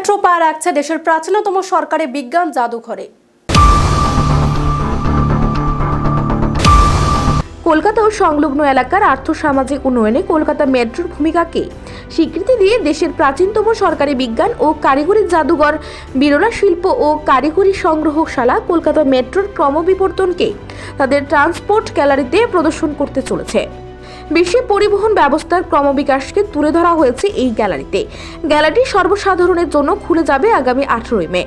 Metro পা রাখছে দেশের প্রাচীনতম সরকারি বিজ্ঞান জাদুঘরে। কলকাতা ও সংলগ্ন এলাকার আর্থ-সামাজিক উন্নয়নে কলকাতা মেট্রোর ভূমিকাকে স্বীকৃতি দিয়ে দেশের প্রাচীনতম সরকারি বিজ্ঞান ও কারিগরি জাদুঘর বিরলা শিল্প ও কারিগরি সংগ্রহশালা কলকাতা মেট্রোর ক্রমবিবর্তনকে তাদের ট্রান্সপোর্ট গ্যালারিতে প্রদর্শন করতে চলেছে। বিশ্বে পরিবহন ব্যবস্থার ক্রমবিকাশকে তুলে ধরা হয়েছে এই গ্যালারিতে। গ্যালারিটি সর্বসাধারণের জন্য খুলে যাবে আগামী 18 মে।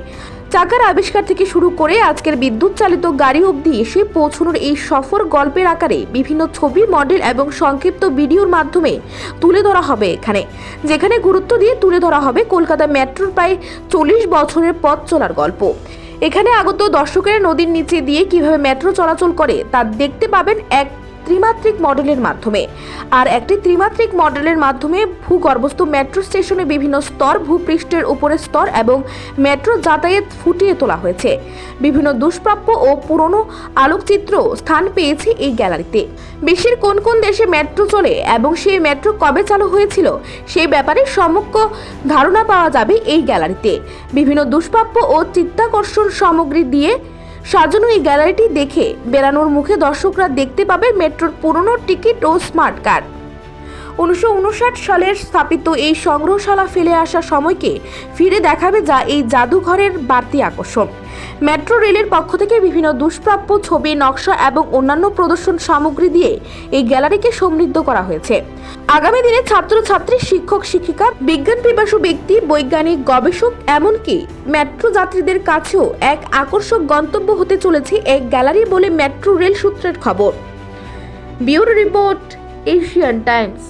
চাকার আবিষ্কার থেকে শুরু করে আজকের বিদ্যুৎ চালিত গাড়ি অবধি এসে পৌঁছানোর এই সফর গল্পের আকারে বিভিন্ন ছবি, মডেল এবং সংক্ষিপ্ত ভিডিওর মাধ্যমে তুলে ধরা হবে এখানে, যেখানে গুরুত্ব দিয়ে তুলে ধরা হবে কলকাতা মেট্রোর প্রায় 40 বছরের পথ চলার গল্প। এখানে আগত দর্শকেরা নদীর নিচে দিয়ে কিভাবে মেট্রো চলাচল করে তা দেখতে পাবেন এক ত্রিমাত্রিক মডেলের মাধ্যমে। আর একটি ত্রিমাত্রিক মডেলের মাধ্যমে ভূগর্ভস্থ মেট্রো স্টেশনে বিভিন্ন স্তর, ভূপৃষ্ঠের উপরের স্তর এবং মেট্রো যাতায়াত ফুটিয়ে তোলা হয়েছে। বিভিন্ন দুষ্প্রাপ্য ও পুরনো আলোকচিত্র স্থান পেয়েছে এই গ্যালারিতে। বিশ্বের কোন কোন দেশে মেট্রো চলে এবং সেই মেট্রো কবে চালু হয়েছিল সেই ব্যাপারে সম্যক ধারণা পাওয়া যাবে এই গ্যালারিতে। বিভিন্ন দুষ্প্রাপ্য ও চিত্তাকর্ষণ সামগ্রী দিয়ে সাজানো এই গ্যালারিটি দেখে বেড়ানোর মুখে দর্শকরা দেখতে পাবে মেট্রোর পুরনো টিকিট ও স্মার্ট কার্ড। 1959 সালের স্থাপিত এই সংগ্রহশালা ফেলে আসা সময়কে ফিরে দেখাবে, যা এই জাদুঘরের বাড়তি আকর্ষণ। মেট্রো রেলের পক্ষ থেকে বিভিন্ন দুষ্প্রাপ্য ছবি, নকশা এবং অন্যান্য প্রদর্শন সামগ্রী দিয়ে এই গ্যালারিকে সমৃদ্ধ করা হয়েছে। আগামী দিনে ছাত্রছাত্রী, শিক্ষক শিক্ষিকা, বিজ্ঞান পিপাসু ব্যক্তি, বৈজ্ঞানিক, গবেষক এমনকি মেট্রো যাত্রীদের কাছেও এক আকর্ষক গন্তব্য হতে চলেছে এক গ্যালারি বলে মেট্রো রেল সূত্রের খবর। Bureau report, Asian Times.